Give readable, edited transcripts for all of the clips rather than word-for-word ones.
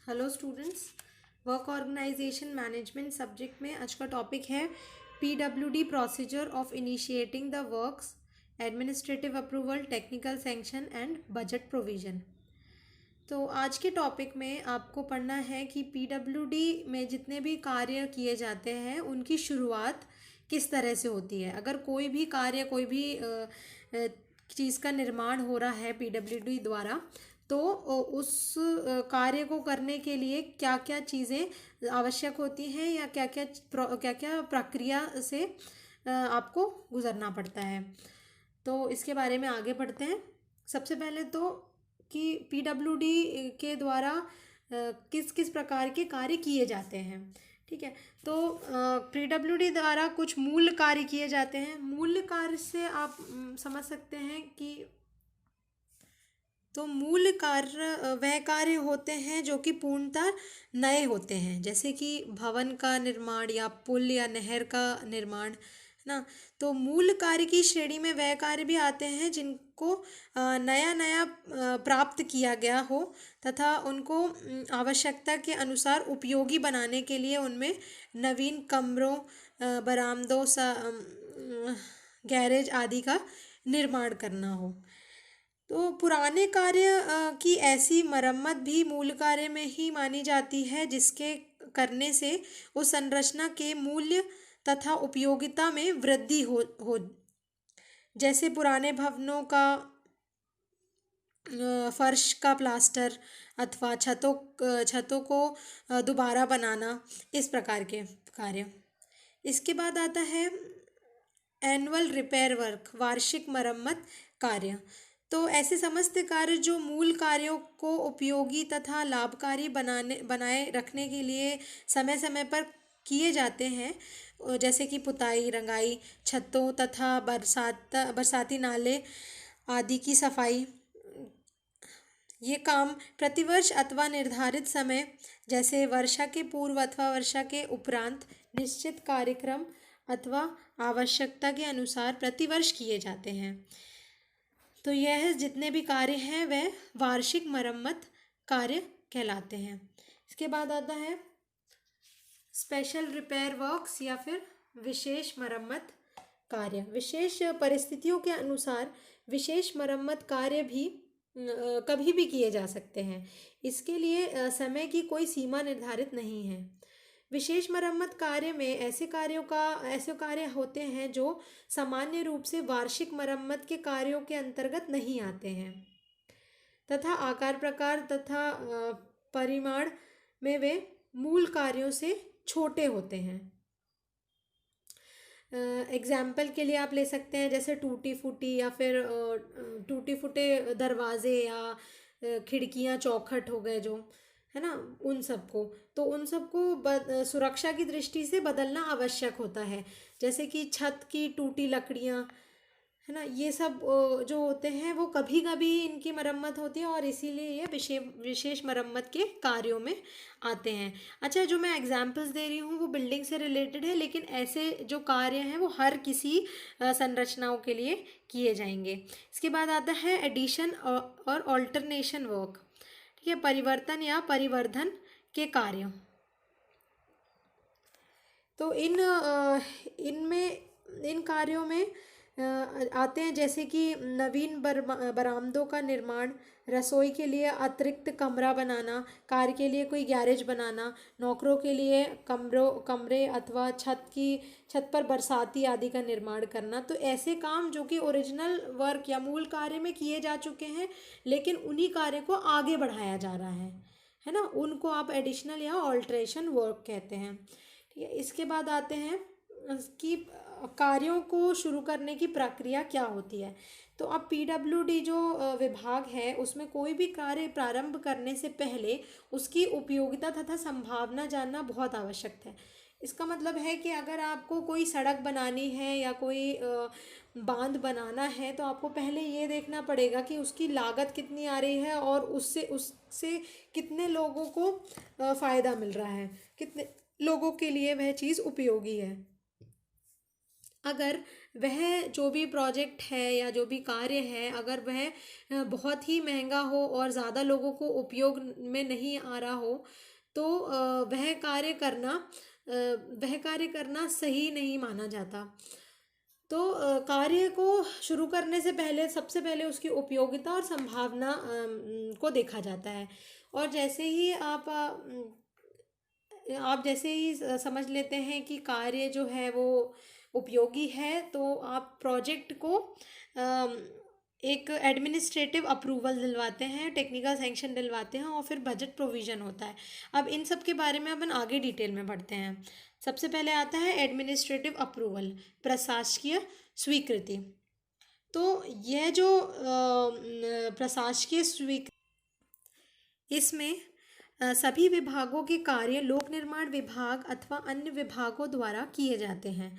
Hello students. Work organisation management subject में आज का टॉपिक है PWD procedure of initiating the works, administrative approval, technical sanction and budget provision. तो आज के टॉपिक में आपको पढ़ना है कि पीडब्ल्यूडी में जितने भी कार्य किए जाते हैं उनकी शुरुआत किस तरह से होती है। अगर कोई भी कार्य, कोई भी चीज़ का निर्माण हो रहा है पीडब्ल्यूडी द्वारा, तो उस कार्य को करने के लिए क्या क्या चीज़ें आवश्यक होती हैं या क्या क्या प्रक्रिया से आपको गुजरना पड़ता है। तो इसके बारे में आगे बढ़ते हैं। सबसे पहले तो कि पीडब्ल्यूडी के द्वारा किस किस प्रकार के कार्य किए जाते हैं। ठीक है, तो पीडब्ल्यूडी द्वारा कुछ मूल कार्य किए जाते हैं। मूल कार्य से आप समझ सकते हैं कि तो मूल कार्य वह कार्य होते हैं जो कि पूर्णतः नए होते हैं, जैसे कि भवन का निर्माण या पुल या नहर का निर्माण, है ना। तो मूल कार्य की श्रेणी में वह कार्य भी आते हैं जिनको नया नया प्राप्त किया गया हो तथा उनको आवश्यकता के अनुसार उपयोगी बनाने के लिए उनमें नवीन कमरों, बरामदों, गैरेज आदि का निर्माण करना हो। तो पुराने कार्य की ऐसी मरम्मत भी मूल कार्य में ही मानी जाती है, जिसके करने से उस संरचना के मूल्य तथा उपयोगिता में वृद्धि हो। जैसे पुराने भवनों का फर्श का प्लास्टर अथवा छतों को दोबारा बनाना, इस प्रकार के कार्य। इसके बाद आता है एनुअल रिपेयर वर्क, वार्षिक मरम्मत कार्य। तो ऐसे समस्त कार्य जो मूल कार्यों को उपयोगी तथा लाभकारी बनाए रखने के लिए समय समय पर किए जाते हैं, जैसे कि पुताई, रंगाई, छतों तथा बरसाती नाले आदि की सफाई। ये काम प्रतिवर्ष अथवा निर्धारित समय, जैसे वर्षा के पूर्व अथवा वर्षा के उपरांत, निश्चित कार्यक्रम अथवा आवश्यकता के अनुसार प्रतिवर्ष किए जाते हैं। तो यह जितने भी कार्य हैं वह वार्षिक मरम्मत कार्य कहलाते हैं। इसके बाद आता है स्पेशल रिपेयर वर्क्स या फिर विशेष मरम्मत कार्य। विशेष परिस्थितियों के अनुसार विशेष मरम्मत कार्य भी कभी भी किए जा सकते हैं। इसके लिए समय की कोई सीमा निर्धारित नहीं है। विशेष मरम्मत कार्य में ऐसे कार्य होते हैं जो सामान्य रूप से वार्षिक मरम्मत के कार्यों के अंतर्गत नहीं आते हैं तथा आकार, प्रकार तथा परिमाण में वे मूल कार्यों से छोटे होते हैं। एग्जाम्पल के लिए आप ले सकते हैं जैसे टूटी फूटी या फिर टूटी फूटे दरवाजे या खिड़कियां, चौखट हो गए जो, है ना, उन सबको सुरक्षा की दृष्टि से बदलना आवश्यक होता है। जैसे कि छत की टूटी लकड़ियां, है ना, ये सब जो होते हैं वो कभी कभी इनकी मरम्मत होती है और इसीलिए ये विशेष मरम्मत के कार्यों में आते हैं। अच्छा, जो मैं एग्जांपल्स दे रही हूँ वो बिल्डिंग से रिलेटेड है, लेकिन ऐसे जो कार्य हैं वो हर किसी संरचनाओं के लिए किए जाएंगे। इसके बाद आता है एडिशन और ऑल्टरनेशन वर्क। ठीक है, परिवर्तन या परिवर्धन के कार्य। तो इन कार्यों में आते हैं जैसे कि नवीन बरामदों का निर्माण, रसोई के लिए अतिरिक्त कमरा बनाना, कार के लिए कोई गैरेज बनाना, नौकरों के लिए कमरे अथवा छत पर बरसाती आदि का निर्माण करना। तो ऐसे काम जो कि ओरिजिनल वर्क या मूल कार्य में किए जा चुके हैं, लेकिन उन्हीं कार्य को आगे बढ़ाया जा रहा है ना, उनको आप एडिशनल या ऑल्ट्रेशन वर्क कहते हैं। ठीक है, इसके बाद आते हैं कि कार्यों को शुरू करने की प्रक्रिया क्या होती है। तो अब पीडब्ल्यूडी जो विभाग है उसमें कोई भी कार्य प्रारंभ करने से पहले उसकी उपयोगिता तथा संभावना जानना बहुत आवश्यक है। इसका मतलब है कि अगर आपको कोई सड़क बनानी है या कोई बांध बनाना है, तो आपको पहले ये देखना पड़ेगा कि उसकी लागत कितनी आ रही है और उससे कितने लोगों को फ़ायदा मिल रहा है, कितने लोगों के लिए वह चीज़ उपयोगी है। अगर वह जो भी प्रोजेक्ट है या जो भी कार्य है, अगर वह बहुत ही महंगा हो और ज़्यादा लोगों को उपयोग में नहीं आ रहा हो, तो वह कार्य करना सही नहीं माना जाता। तो कार्य को शुरू करने से पहले सबसे पहले उसकी उपयोगिता और संभावना को देखा जाता है। और आप जैसे ही समझ लेते हैं कि कार्य जो है वो उपयोगी है, तो आप प्रोजेक्ट को अम, एक एडमिनिस्ट्रेटिव अप्रूवल दिलवाते हैं, टेक्निकल सैंक्शन दिलवाते हैं और फिर बजट प्रोविज़न होता है। अब इन सब के बारे में अपन आगे डिटेल में पढ़ते हैं। सबसे पहले आता है एडमिनिस्ट्रेटिव अप्रूवल, प्रशासकीय स्वीकृति। तो यह जो प्रशासकीय स्वीकृति, इसमें सभी विभागों के कार्य लोक निर्माण विभाग अथवा अन्य विभागों द्वारा किए जाते हैं।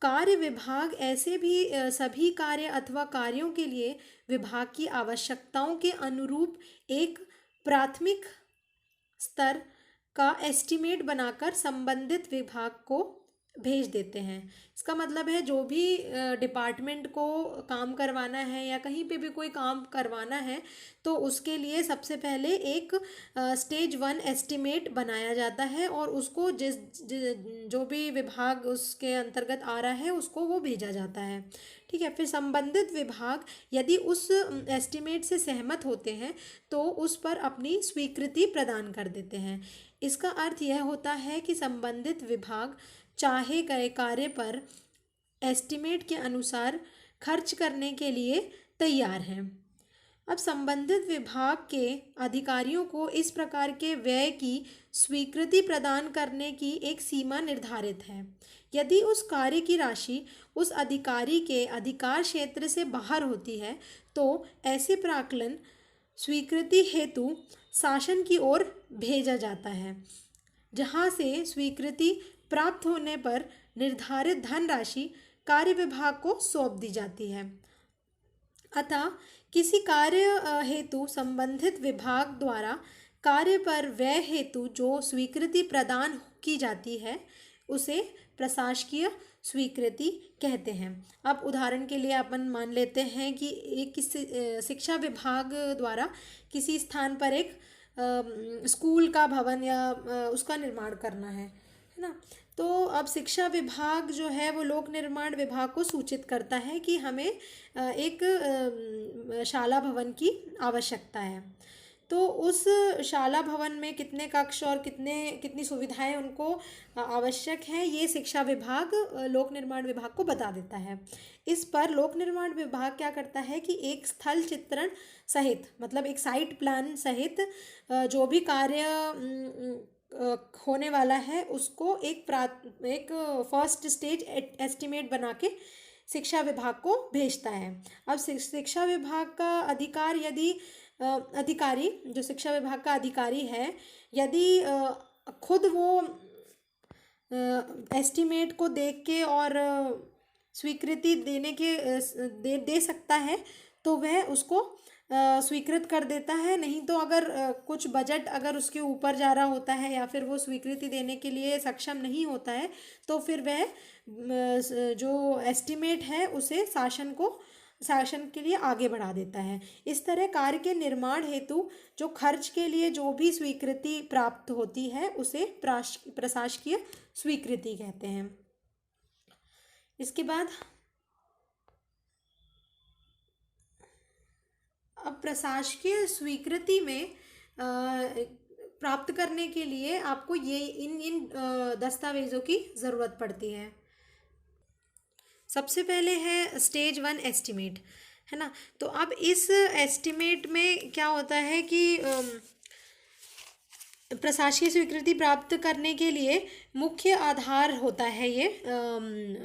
कार्य विभाग ऐसे भी सभी कार्य अथवा कार्यों के लिए विभाग की आवश्यकताओं के अनुरूप एक प्राथमिक स्तर का एस्टीमेट बनाकर संबंधित विभाग को भेज देते हैं। इसका मतलब है जो भी डिपार्टमेंट को काम करवाना है या कहीं पे भी कोई काम करवाना है, तो उसके लिए सबसे पहले एक स्टेज 1 एस्टीमेट बनाया जाता है और उसको जो भी विभाग उसके अंतर्गत आ रहा है उसको वो भेजा जाता है। ठीक है। फिर संबंधित विभाग यदि उस एस्टीमेट से सहमत होते हैं तो उस पर अपनी स्वीकृति प्रदान कर देते हैं। इसका अर्थ यह होता है कि संबंधित विभाग चाहे गए कार्य पर एस्टीमेट के अनुसार खर्च करने के लिए तैयार हैं। अब संबंधित विभाग के अधिकारियों को इस प्रकार के व्यय की स्वीकृति प्रदान करने की एक सीमा निर्धारित है। यदि उस कार्य की राशि उस अधिकारी के अधिकार क्षेत्र से बाहर होती है तो ऐसे प्राक्कलन स्वीकृति हेतु शासन की ओर भेजा जाता है, जहां से स्वीकृति प्राप्त होने पर निर्धारित धनराशि कार्य विभाग को सौंप दी जाती है। अतः किसी कार्य हेतु संबंधित विभाग द्वारा कार्य पर व्यय हेतु जो स्वीकृति प्रदान की जाती है उसे प्रशासकीय स्वीकृति कहते हैं। अब उदाहरण के लिए अपन मान लेते हैं कि एक किसी शिक्षा विभाग द्वारा किसी स्थान पर एक स्कूल का भवन या उसका निर्माण करना है ना। तो अब शिक्षा विभाग जो है वो लोक निर्माण विभाग को सूचित करता है कि हमें एक शाला भवन की आवश्यकता है। तो उस शाला भवन में कितने कक्ष और कितनी सुविधाएं उनको आवश्यक हैं, ये शिक्षा विभाग लोक निर्माण विभाग को बता देता है। इस पर लोक निर्माण विभाग क्या करता है कि एक स्थल चित्रण सहित, मतलब एक साइट प्लान सहित जो भी कार्य होने वाला है उसको एक फर्स्ट स्टेज एस्टीमेट बना के शिक्षा विभाग को भेजता है। अब शिक्षा विभाग का अधिकारी जो शिक्षा विभाग का अधिकारी है, यदि खुद वो एस्टीमेट को देख के और स्वीकृति दे सकता है तो वह उसको स्वीकृत कर देता है। नहीं तो अगर कुछ बजट अगर उसके ऊपर जा रहा होता है या फिर वो स्वीकृति देने के लिए सक्षम नहीं होता है तो फिर वह जो एस्टीमेट है उसे शासन के लिए आगे बढ़ा देता है। इस तरह कार्य के निर्माण हेतु जो खर्च के लिए जो भी स्वीकृति प्राप्त होती है उसे प्रशासकीय स्वीकृति कहते हैं। इसके बाद अब प्रशासकीय स्वीकृति में प्राप्त करने के लिए आपको ये इन दस्तावेजों की ज़रूरत पड़ती है। सबसे पहले है स्टेज 1 एस्टीमेट, है ना। तो अब इस एस्टीमेट में क्या होता है कि प्रशासकीय स्वीकृति प्राप्त करने के लिए मुख्य आधार होता है ये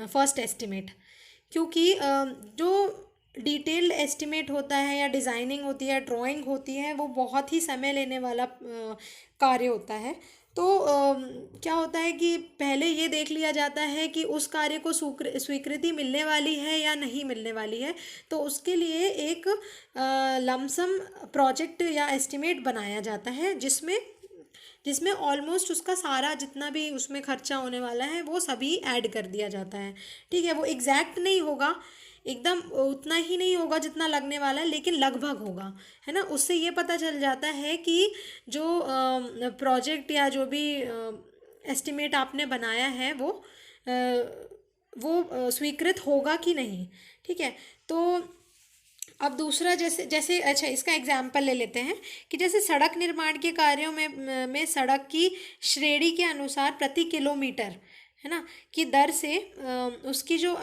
फर्स्ट एस्टीमेट, क्योंकि जो डिटेल्ड एस्टीमेट होता है या डिज़ाइनिंग होती है, ड्राइंग होती है, वो बहुत ही समय लेने वाला कार्य होता है। तो क्या होता है कि पहले ये देख लिया जाता है कि उस कार्य को स्वीकृति मिलने वाली है या नहीं मिलने वाली है। तो उसके लिए एक लमसम प्रोजेक्ट या एस्टीमेट बनाया जाता है जिसमें ऑलमोस्ट उसका सारा जितना भी उसमें खर्चा होने वाला है वो सभी ऐड कर दिया जाता है। ठीक है, वो एग्जैक्ट नहीं होगा, एकदम उतना ही नहीं होगा जितना लगने वाला है, लेकिन लगभग होगा, है ना। उससे ये पता चल जाता है कि जो प्रोजेक्ट या जो भी एस्टिमेट आपने बनाया है वो स्वीकृत होगा कि नहीं। ठीक है, तो अब दूसरा जैसे जैसे अच्छा इसका एग्जाम्पल ले लेते हैं कि जैसे सड़क निर्माण के कार्यों में सड़क की श्रेणी के अनुसार प्रति किलोमीटर, है ना, की दर से उसकी जो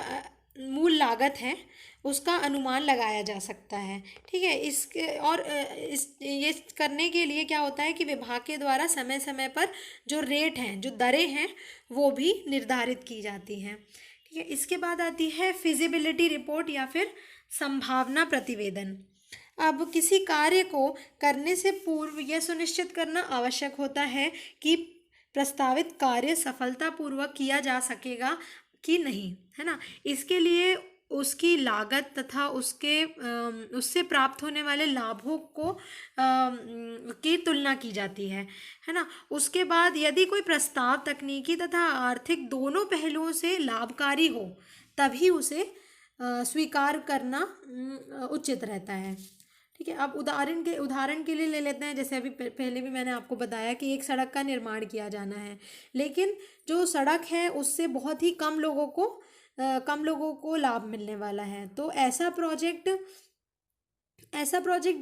मूल लागत है उसका अनुमान लगाया जा सकता है। ठीक है, इसके और इस ये करने के लिए क्या होता है कि विभाग के द्वारा समय समय पर जो रेट हैं, जो दरें हैं, वो भी निर्धारित की जाती हैं। ठीक है, इसके बाद आती है फिजिबिलिटी रिपोर्ट या फिर संभावना प्रतिवेदन। अब किसी कार्य को करने से पूर्व यह सुनिश्चित करना आवश्यक होता है कि प्रस्तावित कार्य सफलतापूर्वक किया जा सकेगा कि नहीं, है ना। इसके लिए उसकी लागत तथा उससे प्राप्त होने वाले लाभों को की तुलना की जाती है ना। उसके बाद यदि कोई प्रस्ताव तकनीकी तथा आर्थिक दोनों पहलुओं से लाभकारी हो तभी उसे स्वीकार करना उचित रहता है। ठीक है, अब उदाहरण के लिए ले लेते हैं, जैसे अभी पहले भी मैंने आपको बताया कि एक सड़क का निर्माण किया जाना है, लेकिन जो सड़क है उससे बहुत ही कम लोगों को लाभ मिलने वाला है। तो ऐसा प्रोजेक्ट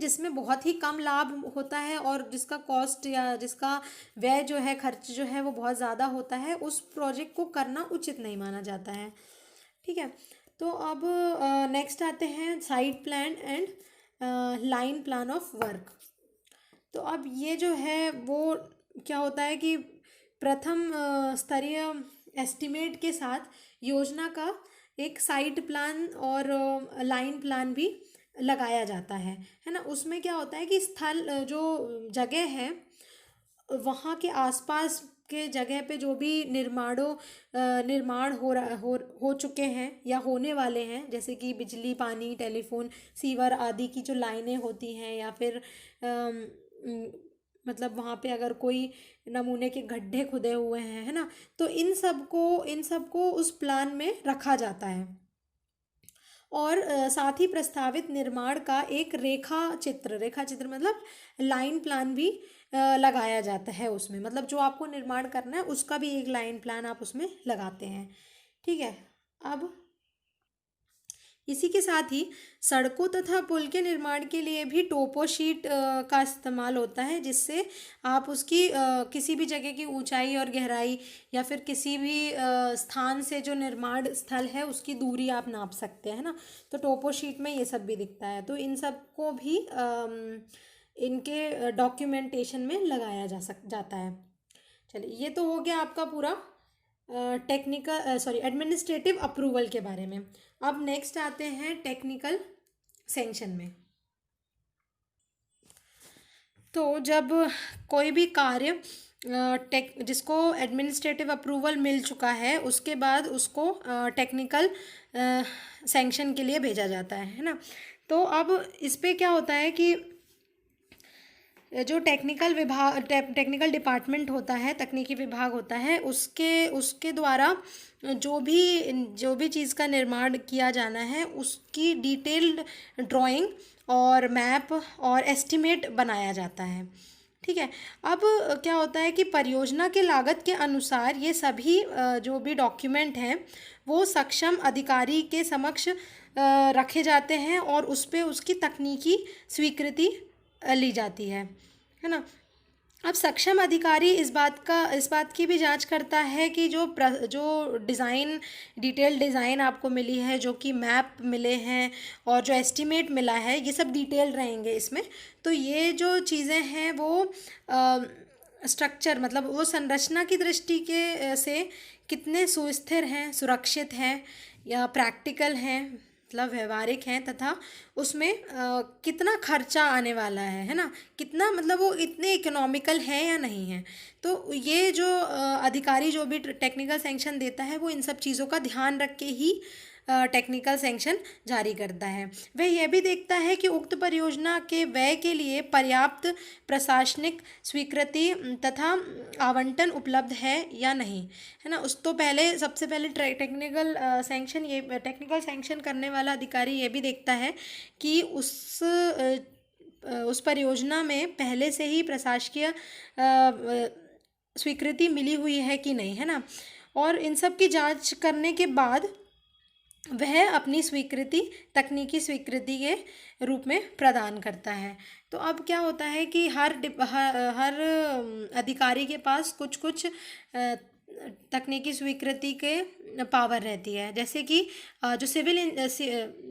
जिसमें बहुत ही कम लाभ होता है और जिसका कॉस्ट या जिसका व्यय जो है, खर्च जो है, वो बहुत ज़्यादा होता है, उस प्रोजेक्ट को करना उचित नहीं माना जाता है। ठीक है, तो अब नेक्स्ट आते हैं site plan and line plan of work. तो अब ये जो है वो क्या होता है कि प्रथम स्तरीय एस्टिमेट के साथ योजना का एक साइट प्लान और लाइन प्लान भी लगाया जाता है ना। उसमें क्या होता है कि स्थल जो जगह है वहाँ के आसपास के जगह पे जो भी निर्माण हो चुके हैं या होने वाले हैं, जैसे कि बिजली, पानी, टेलीफोन, सीवर आदि की जो लाइनें होती हैं, या फिर मतलब वहाँ पे अगर कोई नमूने के गड्ढे खुदे हुए हैं, है ना, तो इन सबको उस प्लान में रखा जाता है। और साथ ही प्रस्तावित निर्माण का एक रेखा चित्र मतलब लाइन प्लान भी लगाया जाता है उसमें। मतलब जो आपको निर्माण करना है उसका भी एक लाइन प्लान आप उसमें लगाते हैं। ठीक है, अब इसी के साथ ही सड़कों तथा पुल के निर्माण के लिए भी टोपो शीट का इस्तेमाल होता है, जिससे आप उसकी किसी भी जगह की ऊंचाई और गहराई या फिर किसी भी स्थान से जो निर्माण स्थल है उसकी दूरी आप नाप सकते हैं ना। तो टोपो शीट में ये सब भी दिखता है, तो इन सब को भी इनके डॉक्यूमेंटेशन में लगाया जाता है। चलिए, ये तो हो गया आपका पूरा एडमिनिस्ट्रेटिव अप्रूवल के बारे में। अब नेक्स्ट आते हैं टेक्निकल सैंक्शन में। तो जब कोई भी कार्य जिसको एडमिनिस्ट्रेटिव अप्रूवल मिल चुका है उसके बाद उसको टेक्निकल सैंक्शन के लिए भेजा जाता है ना। तो अब इस पे क्या होता है कि जो टेक्निकल डिपार्टमेंट होता है, तकनीकी विभाग होता है, उसके द्वारा जो भी चीज़ का निर्माण किया जाना है उसकी डिटेल्ड ड्राइंग और मैप और एस्टिमेट बनाया जाता है। ठीक है, अब क्या होता है कि परियोजना के लागत के अनुसार ये सभी जो भी डॉक्यूमेंट हैं वो सक्षम अधिकारी के समक्ष रखे जाते हैं और उस पे उसकी तकनीकी स्वीकृति ली जाती है ना। अब सक्षम अधिकारी इस बात की भी जांच करता है कि जो डिटेल डिज़ाइन आपको मिली है, जो कि मैप मिले हैं और जो एस्टिमेट मिला है, ये सब डिटेल रहेंगे इसमें। तो ये जो चीज़ें हैं वो स्ट्रक्चर मतलब वो संरचना की दृष्टि से कितने सुस्थिर हैं, सुरक्षित हैं या प्रैक्टिकल हैं, मतलब व्यवहारिक हैं, तथा उसमें कितना खर्चा आने वाला है ना, कितना मतलब वो इतने इकोनॉमिकल है या नहीं है। तो ये जो अधिकारी जो भी टेक्निकल सैंक्शन देता है वो इन सब चीज़ों का ध्यान रख के ही टेक्निकल सैंक्शन जारी करता है। वह यह भी देखता है कि उक्त परियोजना के व्यय के लिए पर्याप्त प्रशासनिक स्वीकृति तथा आवंटन उपलब्ध है या नहीं, है ना। उस तो पहले सबसे पहले टेक्निकल सैंक्शन करने वाला अधिकारी ये भी देखता है कि उस परियोजना में पहले से ही प्रशासकीय स्वीकृति मिली हुई है कि नहीं, है ना। और इन सब की जांच करने के बाद वह अपनी स्वीकृति तकनीकी स्वीकृति के रूप में प्रदान करता है। तो अब क्या होता है कि हर अधिकारी के पास कुछ कुछ तकनीकी स्वीकृति के पावर रहती है। जैसे कि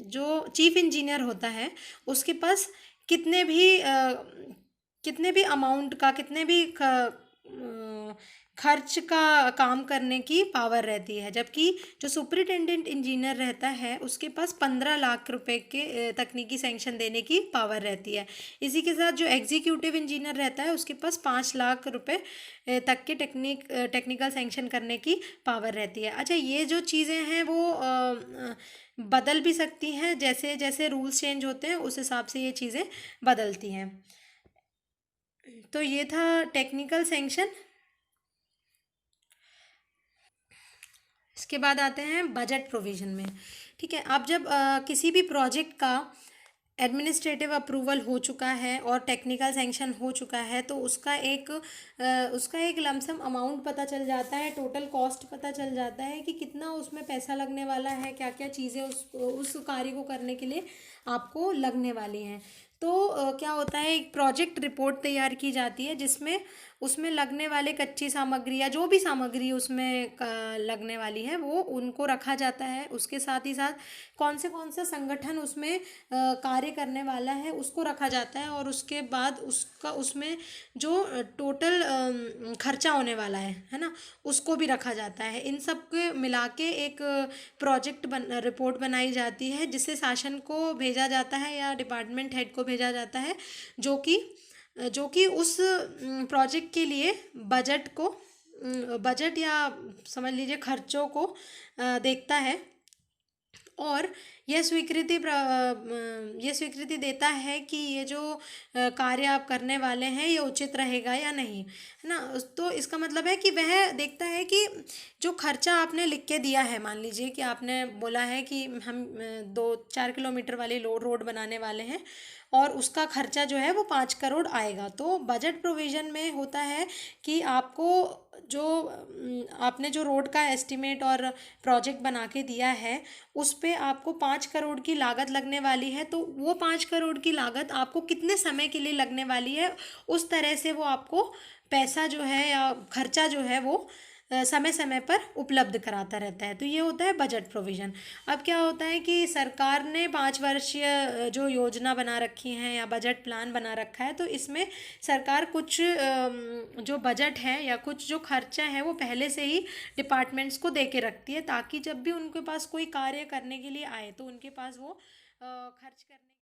जो चीफ इंजीनियर होता है उसके पास कितने भी अमाउंट का खर्च का काम करने की पावर रहती है, जबकि जो सुपरिटेंडेंट इंजीनियर रहता है उसके पास 15 लाख रुपए के तकनीकी सैंक्शन देने की पावर रहती है। इसी के साथ जो एग्जीक्यूटिव इंजीनियर रहता है उसके पास 5 लाख रुपए तक के टेक्निकल सैंक्शन करने की पावर रहती है। अच्छा, ये जो चीज़ें हैं वो बदल भी सकती हैं, जैसे जैसे रूल्स चेंज होते हैं उस हिसाब से ये चीज़ें बदलती हैं। तो ये था टेक्निकल सैंक्शन। इसके बाद आते हैं बजट प्रोविज़न में। ठीक है, अब जब किसी भी प्रोजेक्ट का एडमिनिस्ट्रेटिव अप्रूवल हो चुका है और टेक्निकल सैंक्शन हो चुका है तो उसका एक लमसम अमाउंट पता चल जाता है, टोटल कॉस्ट पता चल जाता है कि कितना उसमें पैसा लगने वाला है, क्या क्या चीज़ें उस कार्य को करने के लिए आपको लगने वाली हैं। तो क्या होता है, एक प्रोजेक्ट रिपोर्ट तैयार की जाती है जिसमें उसमें लगने वाले कच्ची सामग्री या जो भी सामग्री उसमें लगने वाली है वो उनको रखा जाता है। उसके साथ ही साथ कौन सा संगठन उसमें कार्य करने वाला है उसको रखा जाता है, और उसके बाद उसमें जो टोटल खर्चा होने वाला है ना, उसको भी रखा जाता है। इन सब के मिला के एक रिपोर्ट बनाई जाती है जिसे शासन को भेजा जाता है या डिपार्टमेंट हेड को भेजा जाता है, जो कि उस प्रोजेक्ट के लिए बजट या समझ लीजिए खर्चों को देखता है, और यह स्वीकृति देता है कि ये जो कार्य आप करने वाले हैं ये उचित रहेगा या नहीं, है ना। तो इसका मतलब है कि वह देखता है कि जो खर्चा आपने लिख के दिया है, मान लीजिए कि आपने बोला है कि हम 2-4 किलोमीटर वाली रोड बनाने वाले हैं और उसका खर्चा जो है वो 5 करोड़ आएगा। तो बजट प्रोविज़न में होता है कि आपने जो रोड का एस्टीमेट और प्रोजेक्ट बना के दिया है उस पे आपको 5 करोड़ की लागत लगने वाली है, तो वो 5 करोड़ की लागत आपको कितने समय के लिए लगने वाली है उस तरह से वो आपको पैसा जो है या खर्चा जो है वो समय समय पर उपलब्ध कराता रहता है। तो ये होता है बजट प्रोविज़न। अब क्या होता है कि सरकार ने 5 वर्षीय जो योजना बना रखी हैं या बजट प्लान बना रखा है, तो इसमें सरकार कुछ जो बजट है या कुछ जो खर्चा है वो पहले से ही डिपार्टमेंट्स को दे के रखती है, ताकि जब भी उनके पास कोई कार्य करने के लिए आए तो उनके पास वो खर्च करने